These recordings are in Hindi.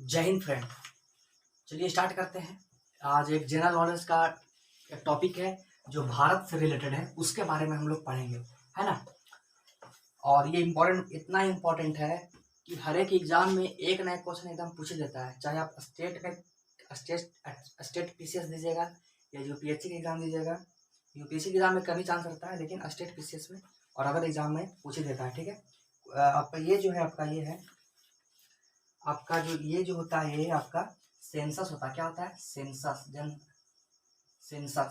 जय हिंद फ्रेंड। चलिए स्टार्ट करते हैं। आज एक जनरल नॉलेज का एक टॉपिक है जो भारत से रिलेटेड है, उसके बारे में हम लोग पढ़ेंगे, है ना। और ये इम्पोर्टेंट, इतना इम्पोर्टेंट है कि हर एक एग्जाम में एक नया क्वेश्चन एकदम पूछ देता है। चाहे आप स्टेट पीसीएस दीजिएगा या यूपीएससी का एग्जाम दीजिएगा। यूपीएससी के एग्जाम में कम ही चांस रहता है, लेकिन स्टेट पीसीएस में और अदर एग्जाम में पूछ ही देता है। ठीक है, आपका ये जो है, आपका ये है, आपका जो ये जो होता है, ये आपका सेंसस होता है। क्या होता है? सेंसस।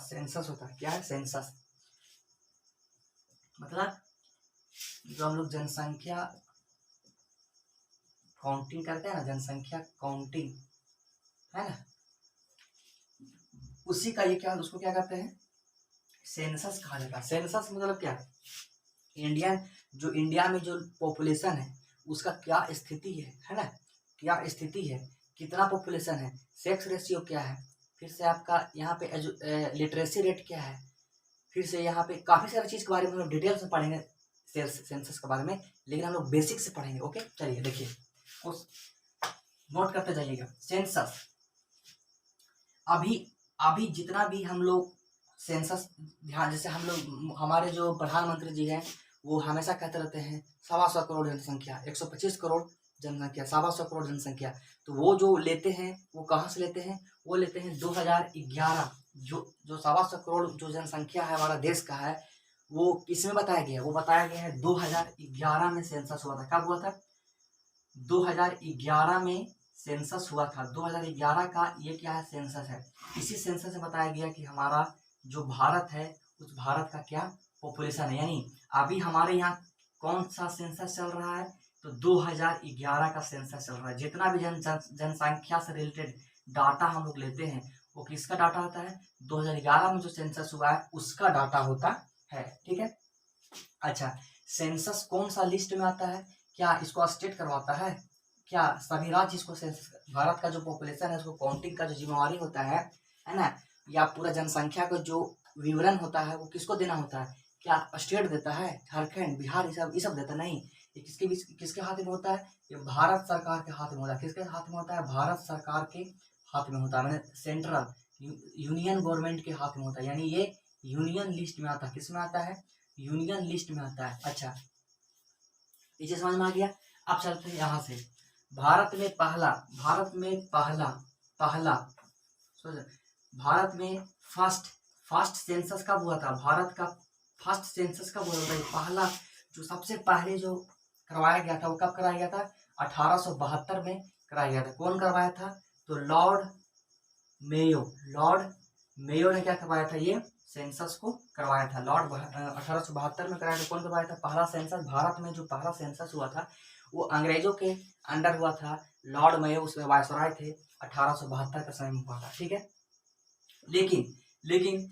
सेंसस होता है। क्या है? सेंसस। मतलब जो हम लोग जनसंख्या काउंटिंग करते हैं ना, जनसंख्या काउंटिंग, है ना, उसी का ये क्या, उसको क्या कहते हैं? सेंसस कहा जाता है। सेंसस मतलब क्या? इंडिया में जो पॉपुलेशन है उसका क्या स्थिति है ना, क्या स्थिति है, कितना पॉपुलेशन है, सेक्स रेशियो क्या है, फिर से आपका यहाँ पे लिटरेसी रेट क्या है, फिर से यहाँ पे काफ़ी सारी चीज़ के बारे में हम लोग डिटेल से पढ़ेंगे सेंसस के बारे में, लेकिन हम लोग बेसिक से पढ़ेंगे। ओके, चलिए देखिए, उस नोट करते जाइएगा। सेंसस अभी अभी जितना भी हम लोग सेंसस ध्यान, जैसे हम लोग, हमारे जो प्रधानमंत्री जी हैं वो हमेशा कहते रहते हैं 125 करोड़ जनसंख्या, 125 करोड़ जनसंख्या, 125 करोड़ जनसंख्या। तो वो जो लेते हैं वो कहाँ से लेते हैं? वो लेते हैं 2011, जो 125 करोड़ जो जनसंख्या है हमारा देश का है, वो किसमें बताया गया? वो बताया गया है 2011 में सेंसस हुआ था। कब हुआ था? 2011 में सेंसस हुआ था। 2011 का ये क्या है? सेंसस है। इसी सेंसस से बताया गया कि हमारा जो भारत है उस भारत का क्या पॉपुलेशन है। यानी अभी हमारे यहाँ कौन सा सेंसस चल रहा है? तो 2011 का सेंसस चल रहा है। जितना भी जनसंख्या से रिलेटेड डाटा हम लोग लेते हैं वो किसका डाटा होता है? 2011 में जो सेंसस हुआ है उसका डाटा होता है। ठीक है, अच्छा, सेंसस कौन सा लिस्ट में आता है? क्या इसको स्टेट करवाता है? क्या सभी राज्य इसको सेंसस, भारत का जो पॉपुलेशन है उसको काउंटिंग का जो जिम्मेवारी होता है ना, या पूरा जनसंख्या का जो विवरण होता है वो किसको देना होता है? क्या स्टेट देता है? झारखंड, बिहार, ये सब देता नहीं। ये किसके हाथ में होता है? ये भारत सरकार के हाथ में होता है। किसके हाथ में होता है? भारत सरकार के हाथ में होता है, मैंने सेंट्रल यूनियन गवर्नमेंट के हाथ में होता है। यानी ये यूनियन लिस्ट में आता है। किस में आता है? यूनियन लिस्ट में आता है। अच्छा, इसे समझ में आ गया। अब चलते हैं यहाँ से। भारत में पहला भारत में फर्स्ट सेंसस कब हुआ था? भारत का फर्स्ट सेंसस कब हुआ था? पहला जो सबसे पहले जो करवाया गया था वो कब कराया गया था? 1872 में कराया गया था। कौन करवाया था? तो लॉर्ड मेयो ने क्या करवाया था? ये सेंसस को करवाया था। 1872 में कराया था। कौन करवाया था? पहला सेंसस, भारत में जो पहला सेंसस हुआ था वो अंग्रेजों के अंडर हुआ था। लॉर्ड मेयो उसमें वायसराय थे। 1872 का समय में हुआ था। ठीक है, लेकिन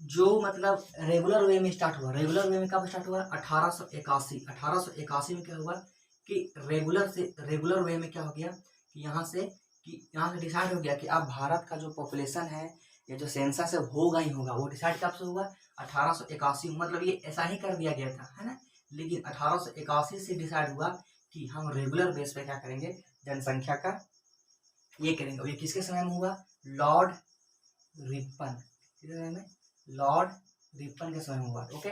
जो मतलब रेगुलर वे में स्टार्ट हुआ, रेगुलर वे में कब स्टार्ट हुआ? 1881 में क्या हुआ कि रेगुलर वे में क्या हो गया कि यहाँ से डिसाइड हो गया कि अब भारत का जो पॉपुलेशन है, ये जो सेंसस है होगा ही होगा। वो डिसाइड कब से हुआ? 1881। मतलब ये ऐसा ही कर दिया गया था, है ना। लेकिन 1881 से डिसाइड हुआ कि हम रेगुलर बेस पे क्या करेंगे? जनसंख्या का ये करेंगे। ये किसके समय में हुआ? लॉर्ड रिपन के समय में, लॉर्ड रिपन के समय में हुआ। ओके,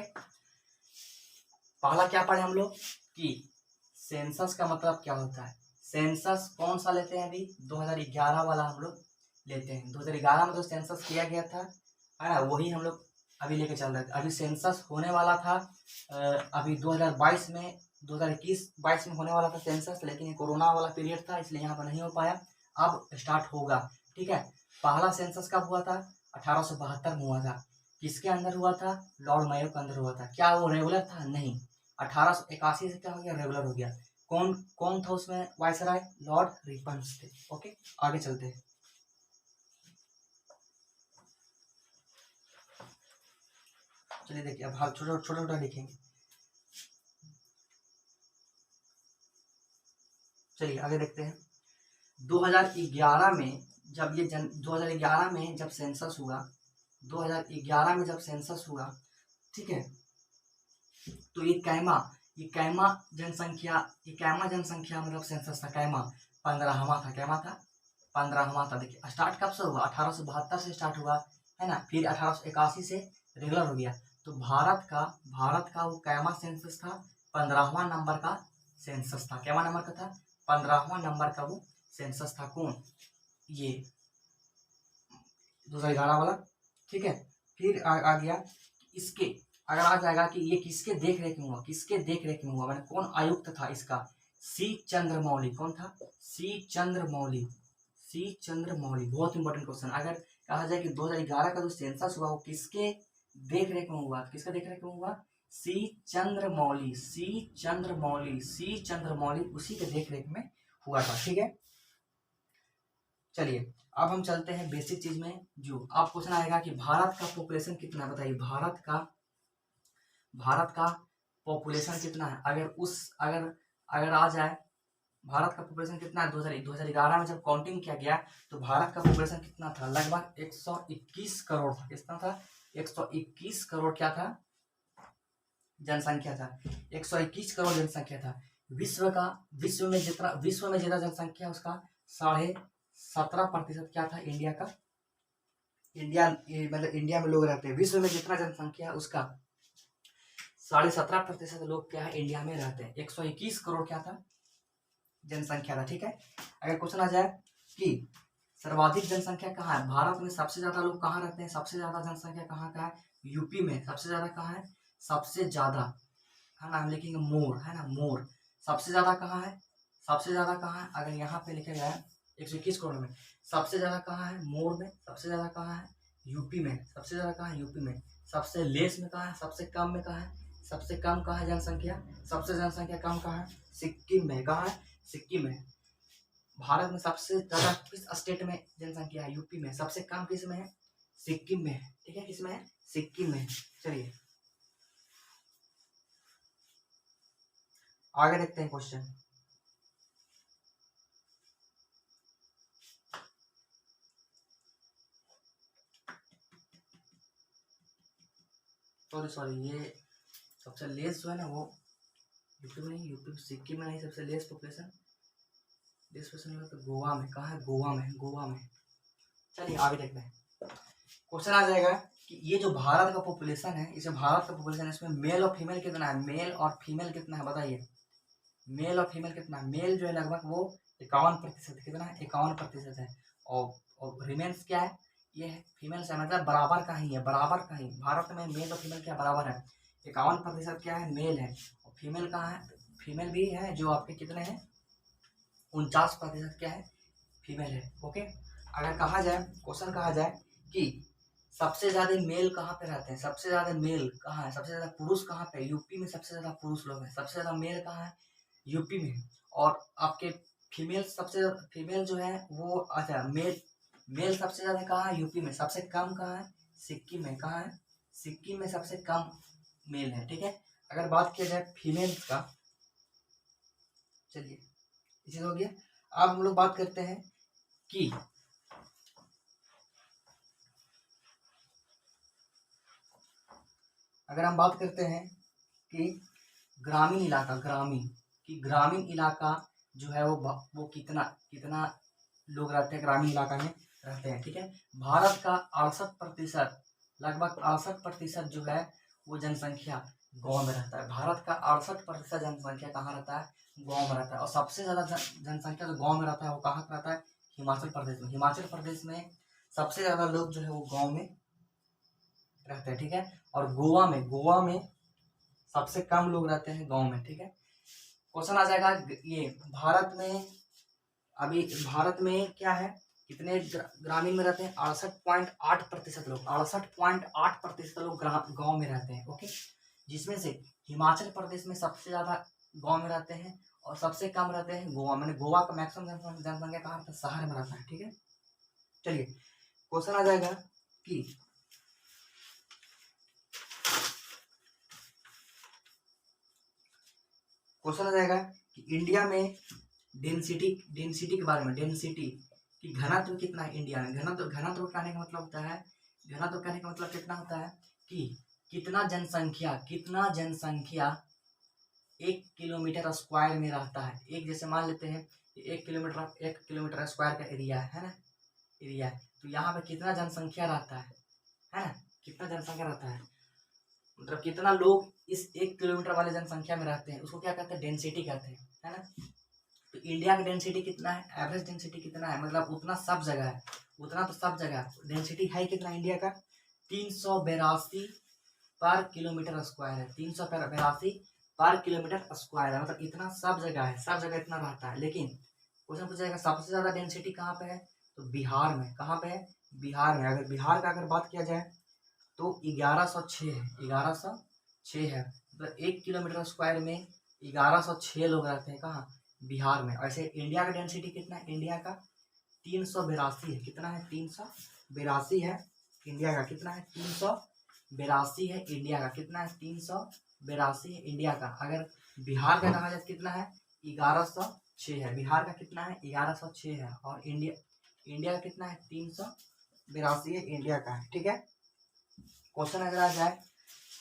पहला क्या पढ़े हम लोग कि सेंसस का मतलब क्या होता है। सेंसस कौन सा लेते हैं? अभी 2011 वाला हम लोग लेते हैं। 2011 में जो सेंसस किया गया था, है ना, वही हम लोग अभी लेके चल रहे थे। अभी सेंसस होने वाला था अभी 2022 में, 2021-22 में होने वाला था सेंसस, लेकिन ये कोरोना वाला पीरियड था इसलिए यहाँ पर नहीं हो पाया। अब स्टार्ट होगा। ठीक है, पहला सेंसस कब हुआ था? 1872 में हुआ था। किसके अंदर हुआ था? लॉर्ड मेयो के अंदर हुआ था। क्या वो रेगुलर था? नहीं। 1881 से क्या हो गया? रेगुलर हो गया। कौन था उसमें वायसराय? लॉर्ड रिपन्स थे। ओके, आगे चलते हैं। चलिए देखिए, अब छोटा छोटा लिखेंगे। चलिए आगे देखते हैं। 2011 में जब 2011 में जब सेंसस हुआ, 2011 में जब सेंसस हुआ, ठीक है, तो ये कैमा जनसंख्या मतलब सेंसस था कैमा। 15वां था। क्या था? 15वां था। देखिए स्टार्ट कब से हुआ? 1872 से स्टार्ट हुआ है ना, फिर 1881 से रेगुलर हो गया। तो भारत का वो कैमा सेंसस था? 15वां नंबर का सेंसस था। कैमा नंबर का था? 15वां नंबर का वो सेंसस था। कौन? ये 2011 वाला। ठीक है, फिर आ गया इसके, अगर आ जाएगा कि ये किसके देख रेख में हुआ, किसके देख रेख में हुआ, मैंने कौन आयुक्त था इसका? सी चंद्रमौली। कौन था? सी चंद्रमौली। सी चंद्रमौली बहुत इंपॉर्टेंट क्वेश्चन। अगर कहा जाए कि 2011 का जो सेंसस हुआ वो किसके देख रेख में हुआ, किसका देख रेख में हुआ? सी चंद्रमौली। सी चंद्रमौली। सी चंद्रमौली उसी के देख रेख में हुआ था। ठीक है, चलिए अब हम चलते हैं बेसिक चीज में। जो आप क्वेश्चन आएगा कि भारत का पॉपुलेशन कितना है, बताइए भारत का पॉपुलेशन कितना है? अगर आ जाए भारत का पॉपुलेशन कितना है? 2011 में जब काउंटिंग किया गया तो भारत का पॉपुलेशन कितना था? लगभग 121 करोड़ था। कितना था? 121 करोड़ क्या था? जनसंख्या था। 121 करोड़ जनसंख्या था। विश्व में जितना जनसंख्या उसका 17.5% क्या था? इंडिया का, मतलब इंडिया में लोग रहते हैं। विश्व में जितना जनसंख्या उसका 17.5% लोग क्या है? इंडिया में रहते हैं। 121 करोड़ क्या था? जनसंख्या था। ठीक है, अगर क्वेश्चन आ जाए कि सर्वाधिक जनसंख्या कहाँ है भारत में, सबसे ज्यादा लोग कहाँ रहते हैं, सबसे ज्यादा जनसंख्या कहाँ का है? यूपी में। सबसे ज्यादा कहाँ है? सबसे ज्यादा, है ना, हम लिखेंगे मोर, है ना, मोर। सबसे ज्यादा कहाँ है? सबसे ज्यादा कहाँ है? अगर यहाँ पे लिखा गया है 121 करोड़ में, सबसे ज्यादा कहाँ है? मोर में। सबसे ज्यादा कहाँ है? यूपी में। सबसे ज्यादा कहाँ है? यूपी में। सबसे लेस में कहाँ है? सबसे कम में कहाँ है? सबसे कम कहाँ है जनसंख्या? सबसे जनसंख्या कम कहाँ है? सिक्किम में। कहाँ है? सिक्किम में। भारत में सबसे ज्यादा किस स्टेट में जनसंख्या है? यूपी में। सबसे कम किस में है? सिक्किम में। ठीक है, किस में है? सिक्किम में। चलिए आगे देखते हैं क्वेश्चन। सॉरी ये सबसे लेस जो है ना वो यूपी में नहीं, यूपी सिक्किम में नहीं। सबसे लेस पॉपुलेशन तो गोवा में। कहाँ है? गोवा में। चलिए आगे देखते हैं। क्वेश्चन आ जाएगा कि ये जो भारत का पॉपुलेशन है, इसमें मेल और फीमेल कितना है? मेल और फीमेल कितना है बताइए? मेल और फीमेल कितना है? मेल जो है लगभग वो 51%। कितना है? 51% है। और रिमेन्स क्या है? ये है फीमेल से, मतलब बराबर का ही है, बराबर का ही। भारत में मेल और फीमेल क्या बराबर है? 51% क्या है? मेल है। और फीमेल कहाँ है? फीमेल भी है, जो आपके कितने हैं? 49% क्या है? फीमेल है। ओके, अगर कहा जाए, क्वेश्चन कहा जाए कि सबसे ज्यादा मेल कहाँ पे रहते हैं? सबसे ज्यादा मेल कहाँ है? सबसे ज्यादा पुरुष कहाँ पे? यूपी में सबसे ज्यादा पुरुष लोग हैं। सबसे ज्यादा मेल कहाँ है? यूपी में। और आपके फीमेल जो है वो, अच्छा, मेल सबसे ज्यादा कहाँ है? यूपी में। सबसे कम कहाँ है? सिक्किम में। कहाँ है? सिक्किम में सबसे कम मेल है। ठीक है, अगर बात किया जाए फीमेल्स का, चलिए इसे हो गया। अब हम लोग बात करते हैं कि अगर हम बात करते हैं कि ग्रामीण इलाका जो है वो कितना लोग रहते हैं ग्रामीण इलाका में रहते हैं। ठीक है, भारत का 68%, लगभग 68% जो है वो जनसंख्या गांव में रहता है। भारत का 68% जनसंख्या कहाँ रहता है? गांव में रहता है। और सबसे ज्यादा जनसंख्या जो गांव में रहता है वो कहाँ रहता है? हिमाचल प्रदेश में। हिमाचल प्रदेश में सबसे ज्यादा लोग जो है वो गाँव में रहते हैं। ठीक है, और गोवा में सबसे कम लोग रहते हैं गांव में। ठीक है, क्वेश्चन आ जाएगा ये भारत में क्या है? कितने ग्रामीण में रहते हैं? 68.8% लोग। 68.8% लोग गांव में रहते हैं। ओके, जिसमें से हिमाचल प्रदेश में सबसे ज्यादा गांव में रहते हैं और सबसे कम रहते हैं गोवा में। गोवा का मैक्सिमम जनसंख्या कहाँ रहता है? शहर में रहता है। ठीक है, चलिए क्वेश्चन आ जाएगा कि इंडिया में डेंसिटी के बारे में, डेंसिटी की घनत्व कितना है इंडिया में? घनत्व कहने का मतलब होता है, घनत्व कहने का मतलब कितना होता है कि कितना जनसंख्या 1 किलोमीटर स्क्वायर में रहता है। एक जैसे मान लेते हैं 1 किलोमीटर स्क्वायर का एरिया है ना, एरिया है। तो यहाँ पे कितना जनसंख्या रहता है ना, कितना जनसंख्या रहता है, मतलब कितना लोग इस 1 किलोमीटर वाले जनसंख्या में रहते हैं, उसको क्या कहते हैं, डेंसिटी कहते हैं, है ना। तो इंडिया का डेंसिटी कितना है, एवरेज डेंसिटी कितना है, मतलब उतना सब जगह है, उतना तो सब जगह डेंसिटी है कितना इंडिया का, 382 पर किलोमीटर स्क्वायर है, 382 पर किलोमीटर स्क्वायर है, मतलब इतना सब जगह है, सब जगह इतना रहता है। लेकिन क्वेश्चन पूछेगा सबसे ज्यादा डेंसिटी कहाँ पे है, तो बिहार में। कहाँ पे है, बिहार में। अगर बिहार का अगर बात किया जाए तो 1106 है, 1106 है, मतलब 1 किलोमीटर स्क्वायर में 1106 लोग रहते हैं। कहाँ, बिहार में। ऐसे इंडिया का डेंसिटी कितना है, इंडिया का 382 है। कितना है, 382 है इंडिया का। कितना है, 382 है इंडिया का। कितना है, 382 है इंडिया का। अगर बिहार का कहा जाए कितना है, 1106 है। बिहार का कितना है, 1106 है। और इंडिया का कितना है, 382 है इंडिया का। ठीक है। क्वेश्चन अगर आ जाए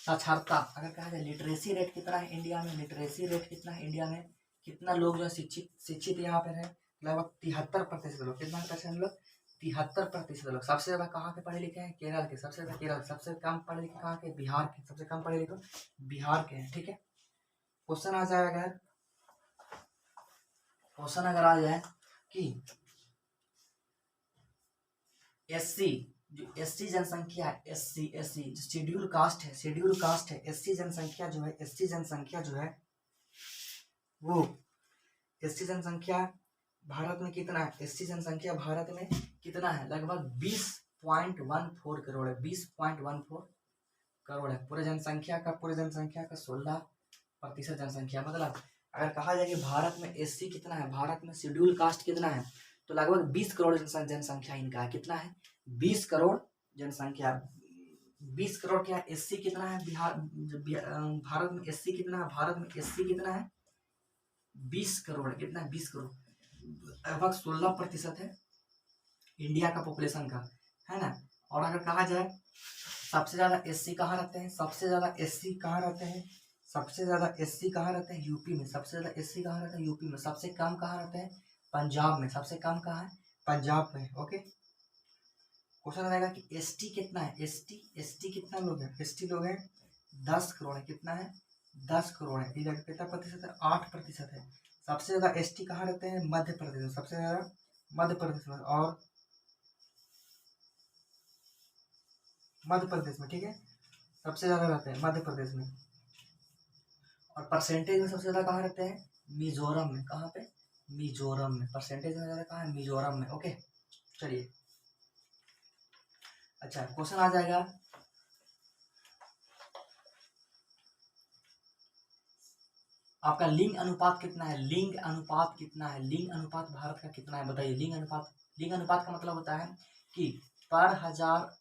साक्षरता, अगर कहा जाए लिटरेसी रेट कितना है इंडिया में, लिटरेसी रेट कितना है इंडिया में, कितना लोग जो है शिक्षित यहाँ पर है, लगभग 73% लोग। कितना परसेंट लोग, 73% लोग। सबसे ज्यादा कहाँ के पढ़े लिखे हैं, केरल के। सबसे ज्यादा केरल, सबसे कम पढ़े लिखे कहाँ के, बिहार के। सबसे कम पढ़े लिखे बिहार के हैं। ठीक है। क्वेश्चन आ जाए अगर, क्वेश्चन अगर आ जाए कि एससी, जो एससी जनसंख्या है, एससी जो शेड्यूल कास्ट है, शेड्यूल कास्ट है, एससी जनसंख्या जो है, एससी जनसंख्या जो है वो, एससी जनसंख्या भारत में कितना है, एससी जनसंख्या भारत में कितना है, लगभग 20.14 करोड़ है, 20.14 करोड़ है। पूरे जनसंख्या का 16% जनसंख्या। मतलब अगर कहा जाए कि भारत में एससी कितना है, भारत में शेड्यूल कास्ट कितना है, तो लगभग 20 करोड़ जनसंख्या इनका है। कितना है, 20 करोड़ जनसंख्या। 20 करोड़ क्या है, एससी कितना है भारत में एससी कितना है, भारत में एससी कितना है, 20 करोड़ है। कितना है, 20 करोड़, लगभग 16% है इंडिया का पॉपुलेशन का, है ना। और अगर कहा जाए सबसे ज्यादा एससी कहाँ रहते हैं, सबसे ज्यादा एससी कहाँ रहते हैं, सबसे ज्यादा एससी कहाँ रहते हैं, यूपी में। सबसे ज्यादा एससी कहाँ रहते हैं, यूपी में। सबसे कम कहाँ रहते हैं, पंजाब में। सबसे कम कहाँ है, पंजाब में। ओके। क्वेश्चन रहेगा कि एसटी कितना है, एसटी कितना लोग हैं, एसटी लोग हैं 10 करोड़ है। कितना है, 10 करोड़ है। कितना प्रतिशत है, 8% है। सबसे ज्यादा एसटी कहाँ रहते हैं, मध्य प्रदेश में। सबसे ज्यादा मध्य प्रदेश में, और मध्य प्रदेश में। ठीक है, सबसे ज्यादा रहते हैं मध्य प्रदेश में। और परसेंटेज में सबसे ज्यादा कहाँ रहते हैं, मिजोरम में। कहाँ पे, मिजोरम में। परसेंटेज में ज्यादा कहाँ है, मिजोरम में। ओके, चलिए। अच्छा, क्वेश्चन आ जाएगा आपका लिंग अनुपात कितना है, लिंग अनुपात कितना है, लिंग अनुपात भारत का कितना है, बताइए। लिंग अनुपात, लिंग अनुपात का मतलब होता है कि पर हजार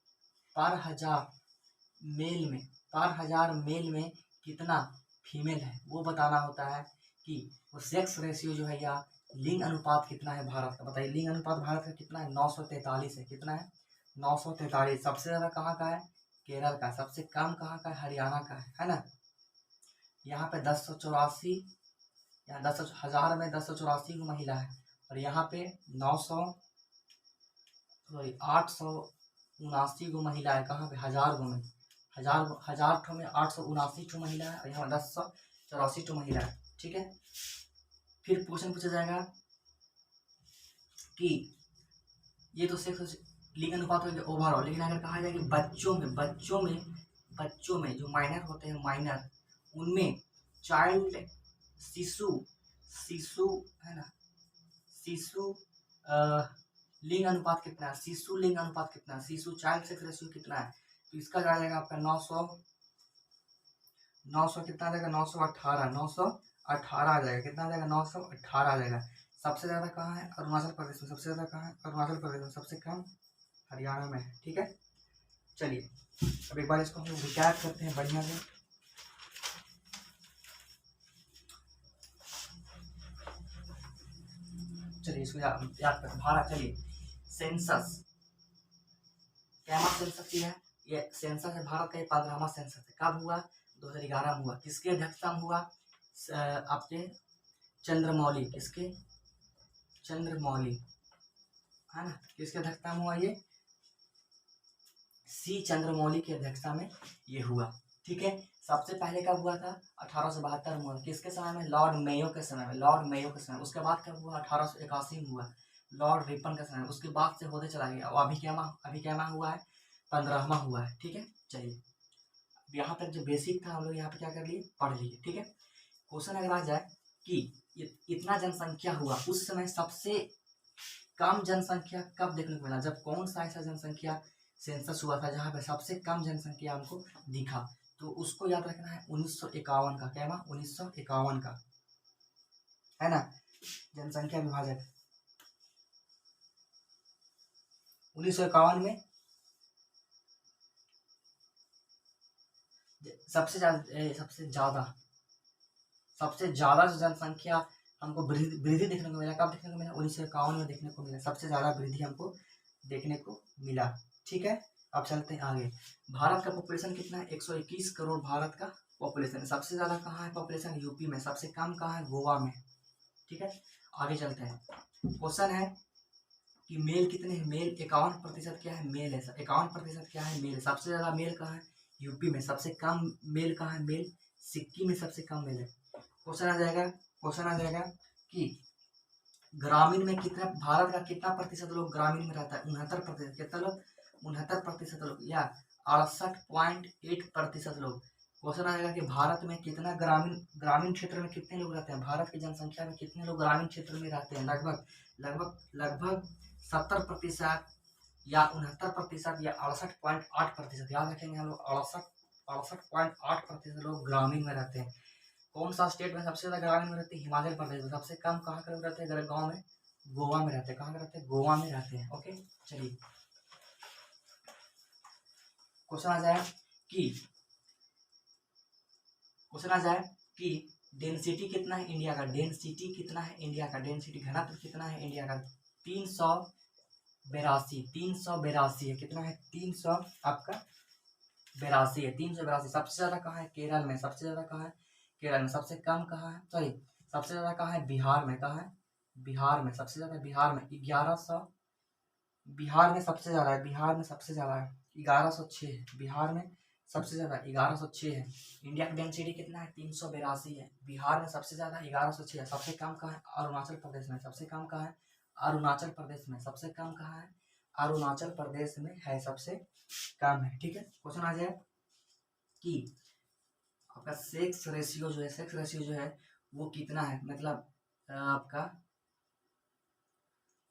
मेल में, पर हजार मेल में कितना फीमेल है, वो बताना होता है कि वो सेक्स रेशियो जो है, या लिंग अनुपात कितना है भारत का। बताइए, लिंग अनुपात भारत का कितना है, 943 है। कितना है, 943। सबसे ज्यादा कहाँ का है, केरल का। सबसे कम कहाँ का है, हरियाणा का है ना। यहाँ पे 1084, यहाँ 10,000 में 1084 को महिला है। और यहाँ पे 879 को महिला है। कहाँ पे, हजार गो में, हजार ठो में 879 ठो महिला है, और यहाँ 1084 ठो महिला है। ठीक है। फिर क्वेश्चन पूछा जाएगा कि ये तो सिर्फ लिंग अनुपात हो गया ओवरऑल, लेकिन अगर कहा जाए कि बच्चों में जो माइनर होते हैं, माइनर, उनमें चाइल्ड, शिशु शिशु है ना, शिशु लिंग अनुपात कितना है, शिशु लिंग अनुपात कितना है, शिशु चाइल्ड सेक्स रेशियो कितना है। तो इसका आ जाएगा आपका 900 कितना आ जाएगा, 918 आ जाएगा। कितना आ जाएगा, 918 आ जाएगा। सबसे ज़्यादा कहाँ है, अरुणाचल प्रदेश में। सबसे ज़्यादा कहाँ है, अरुणाचल प्रदेश में। सबसे कम हरियाणा में है। ठीक है। चलिए, अब एक बार इसको हम लोग रिकैप करते हैं बढ़िया से। चलिए, इसको याद करते भारत। चलिए, सेंसस क्या सेंसस है, ये सेंसस है भारत का, 15वां सेंसस है। कब हुआ, 2011 में हुआ। किसके अध्यक्षता में हुआ, आपके चंद्रमौली, किसके, चंद्रमौली, है ना, किसके अध्यक्षता में हुआ ये, सी चंद्रमौली की अध्यक्षता में ये हुआ। ठीक है, सबसे पहले कब हुआ था, 1872 में हुआ। किसके समय में, लॉर्ड मेयो के समय में, लॉर्ड मेयो के समय। उसके बाद कब हुआ, 1881 में हुआ, लॉर्ड रिपन के समय। उसके बाद से होते चला गया। और अभी क्या माह हुआ है, 15वां हुआ है। ठीक है, चलिए यहाँ तक जो बेसिक था हम लोग यहाँ पे क्या कर लिए, पढ़ लिए। ठीक है, क्वेश्चन अगर आ जाए कि इतना जनसंख्या हुआ, उस समय सबसे कम जनसंख्या कब देखने को मिला, जब कौन सा ऐसा जनसंख्या सेंसस हुआ था जहाँ पे सबसे कम जनसंख्या हमको दिखा, तो उसको याद रखना है 1951 का। क्या माह, 1951 का, है ना, जनसंख्या विभाजक 1951 में सबसे ज्यादा जो जनसंख्या हमको वृद्धि देखने को मिला, कब देखने को मिला, 1951 में देखने को मिला, सबसे ज्यादा वृद्धि हमको देखने को मिला। ठीक है, अब चलते हैं आगे। भारत का पॉपुलेशन कितना है, 121 करोड़ भारत का पॉपुलेशन है। सबसे ज्यादा कहाँ है पॉपुलेशन, यूपी में। सबसे कम कहाँ है, गोवा में। ठीक है, आगे चलते हैं। क्वेश्चन है कि मेल कितने हैं, मेल 51% क्या है, मेल है। 51% क्या है, मेल। सबसे ज्यादा मेल कहाँ है, यूपी में। सबसे कम मेल कहाँ है, मेल सिक्किम में सबसे कम मेल है। क्वेश्चन आ जाएगा कि ग्रामीण में कितना, भारत का कितना प्रतिशत लोग ग्रामीण में रहता है, 69%। कितना लोग, 69% लोग, या 68.8% लोग। क्वेश्चन आएगा कि भारत में कितना ग्रामीण क्षेत्र में कितने लोग रहते हैं, भारत की जनसंख्या में कितने लोग ग्रामीण क्षेत्र में रहते हैं। लगभग 70% या 69% या 68.8%। याद रखेंगे हम लोग, 68.8% लोग ग्रामीण में रहते हैं। कौन सा स्टेट में सबसे ज्यादा ग्रामीण में रहते हैं, हिमाचल प्रदेश में। सबसे कम कहाँ के लोग रहते हैं, अगर गाँव में, गोवा में रहते हैं। कहाँ रहते हैं, गोवा में रहते हैं। ओके, चलिए क्वेश्चन आ जाए कि डेंसिटी कितना है इंडिया का, डेंसिटी कितना है इंडिया का, डेंसिटी घनत्व कितना है इंडिया का, 382 है। कितना है, 300 आपका 82 है, 382। सबसे ज्यादा कहाँ है, केरल में। सबसे ज्यादा कहाँ है, केरल में। सबसे कम कहाँ है, सॉरी, सबसे ज्यादा कहाँ है, बिहार में। कहाँ है, बिहार में। सबसे ज्यादा बिहार में 1100, बिहार में सबसे ज्यादा है, बिहार में सबसे ज्यादा है 1106। बिहार में सबसे ज्यादा 1106 है। इंडिया का डेंसिटी कितना है, 382 है। बिहार में सबसे ज्यादा 1106 है। सबसे कम कहाँ है, अरुणाचल प्रदेश में। सबसे कम कहाँ है, अरुणाचल प्रदेश में। सबसे कम कहाँ है, अरुणाचल प्रदेश में है, सबसे कम है। ठीक है, क्वेश्चन आ जाए कि आपका सेक्स रेशियो जो है वो कितना है, मतलब आपका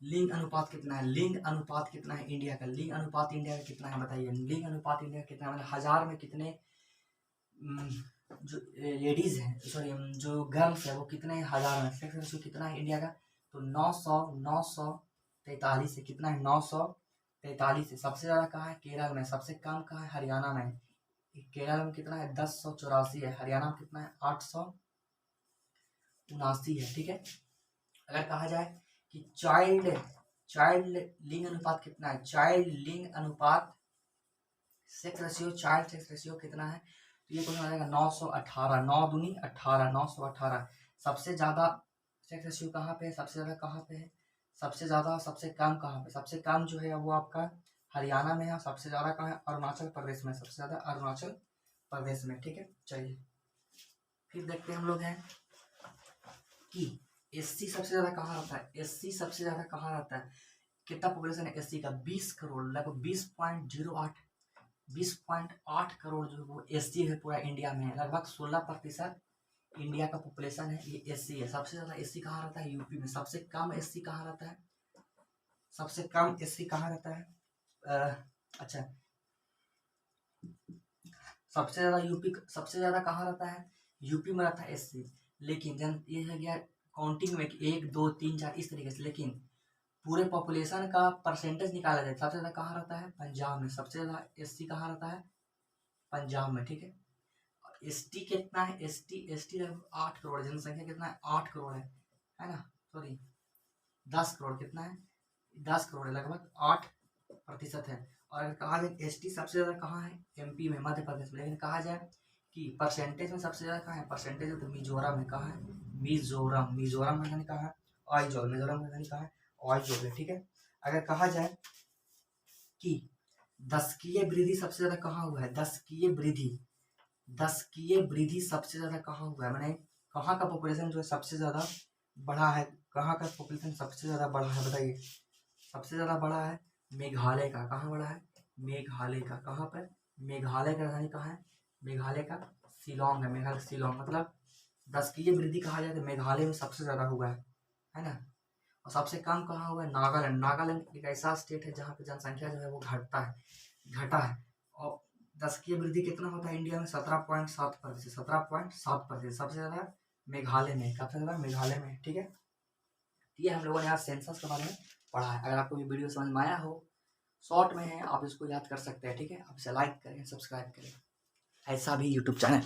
लिंग अनुपात कितना है, लिंग अनुपात कितना है इंडिया का, लिंग अनुपात इंडिया का कितना है बताइए। लिंग अनुपात इंडिया का कितना है, मतलब 1000 में कितने जो लेडीज हैं, सॉरी जो गर्ल्स है वो कितने हजार में, सेक्स रेशियो कितना है इंडिया का, तो 943 है। कितना है, 943 है। सबसे ज्यादा कहाँ है, केरल में। सबसे कम कहाँ है, हरियाणा में। केरल में कितना है, 1084 है। हरियाणा में कितना है, 879 है। ठीक है, अगर कहा जाए कि चाइल्ड लिंग अनुपात कितना है, चाइल्ड लिंग अनुपात sex ratio, child sex ratio कितना है, तो ये क्वेश्चन आ जाएगा 918। 9 दूनी 18, 918। सबसे ज्यादा सेक्स रेशियो कहाँ पे है, सबसे ज्यादा कहाँ पे है, सबसे ज्यादा सबसे कम कहाँ पे, सबसे कम जो है वो आपका हरियाणा में है। सबसे ज्यादा कहाँ है, अरुणाचल प्रदेश में। सबसे ज्यादा अरुणाचल प्रदेश में। ठीक है, चलिए फिर देखते हैं हम लोग हैं कि एससी सबसे ज्यादा कहाँ रहता है, एससी सबसे ज्यादा कहाँ रहता है, कितना पॉपुलेशन है एससी का, 20 करोड़, लगभग 20.8 करोड़ जो वो एससी है पूरा इंडिया में है। लगभग 16% इंडिया का पॉपुलेशन है ये एससी है। सबसे ज्यादा एससी कहाँ रहता है, यूपी में। सबसे कम एससी कहाँ रहता है, सबसे कम एससी कहाँ रहता है, अच्छा, सबसे ज्यादा कहाँ रहता है, यूपी में रहता है एससी। लेकिन ये है गया काउंटिंग में 1 2 3 4 इस तरीके से, लेकिन पूरे पॉपुलेशन का परसेंटेज निकाला जाए सबसे ज्यादा कहाँ रहता है, पंजाब में। सबसे ज्यादा एससी कहाँ रहता है, पंजाब में। ठीक है, एसटी कितना है, एसटी लगभग 8 करोड़, जनसंख्या कितना है, 8 करोड़ है ना, सॉरी 10 करोड़। कितना है, 10 करोड़ है, लगभग 8% है। और अगर कहा जाए एसटी सबसे ज्यादा कहाँ है, एमपी में, मध्य प्रदेश में। लेकिन कहा जाए कि परसेंटेज में सबसे ज़्यादा कहाँ है, परसेंटेज में तो मिजोरम में, कहाँ है, मिजोरम, मिजोरम में राजधानी कहाँ है, आइजोल, मिजोरम में राजधानी कहाँ है, आइजोल है, ठीक है। अगर कहा जाए कि दशकीय वृद्धि सबसे ज़्यादा कहाँ हुआ है, दशकीय वृद्धि, दशकीय वृद्धि सबसे ज़्यादा कहाँ हुआ है, मैंने कहाँ का पॉपुलेशन जो है सबसे ज़्यादा बढ़ा है, कहाँ का पॉपुलेशन सबसे ज़्यादा बढ़ा है बताइए, सबसे ज़्यादा बढ़ा है मेघालय का, कहाँ बढ़ा है, मेघालय का, कहाँ पर, मेघालय का राजधानी कहाँ है, मेघालय का शिलोंग है, मेघालय शिलोंग, मतलब दशकीय वृद्धि कहा जाए तो मेघालय में सबसे ज़्यादा हुआ है ना। और सबसे कम कहाँ हुआ है, नागालैंड, नागालैंड एक ऐसा स्टेट है जहाँ पे जनसंख्या जो है वो घटता है, घटा है। और दशकीय वृद्धि कितना होता है इंडिया में, 17.7%, 17.7%, सबसे ज़्यादा मेघालय में, सबसे ज़्यादा मेघालय में, ठीक है। ये हम लोगों ने आज सेंसस के बारे में पढ़ा है। अगर आपको ये वीडियो समझ में आया हो, शॉर्ट में है, आप इसको याद कर सकते हैं, ठीक है। आप इसे लाइक करें, सब्सक्राइब करें, ऐसा भी यूट्यूब चैनल